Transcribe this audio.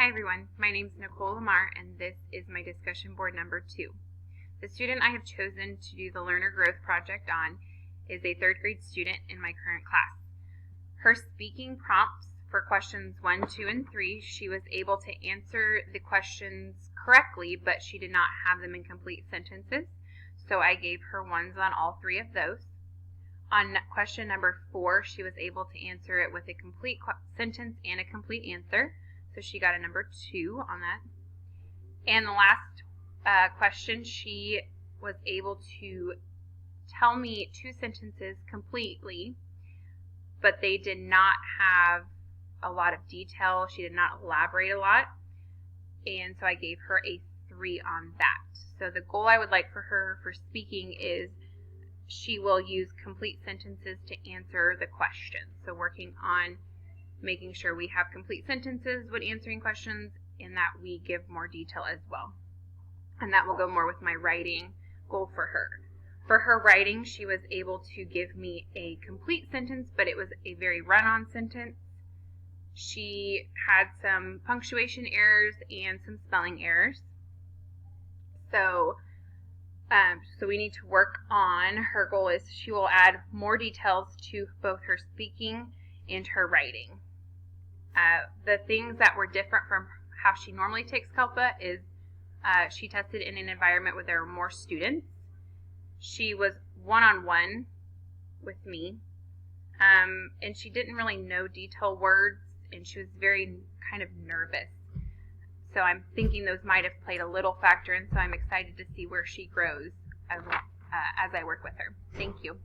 Hi everyone, my name is Nicole Lamar and this is my discussion board number 2. The student I have chosen to do the Learner Growth Project on is a 3rd grade student in my current class. Her speaking prompts for questions 1, 2, and 3, she was able to answer the questions correctly, but she did not have them in complete sentences, so I gave her 1s on all 3 of those. On question number 4, she was able to answer it with a complete sentence and a complete answer. So she got a number 2 on that. And the last question, she was able to tell me 2 sentences completely, but they did not have a lot of detail. She did not elaborate a lot. And so I gave her a 3 on that. So the goal I would like for her for speaking is she will use complete sentences to answer the question. So working on making sure we have complete sentences when answering questions and that we give more detail as well. And that will go more with my writing goal for her. For her writing, she was able to give me a complete sentence, but it was a very run-on sentence. She had some punctuation errors and some spelling errors. So we need to work on, her goal is she will add more details to both her speaking and her writing. The things that were different from how she normally takes CALPA is she tested in an environment where there were more students. She was one-on-one with me, and she didn't really know detailed words, and she was very kind of nervous. So I'm thinking those might have played a little factor, and so I'm excited to see where she grows as I work with her. Thank you.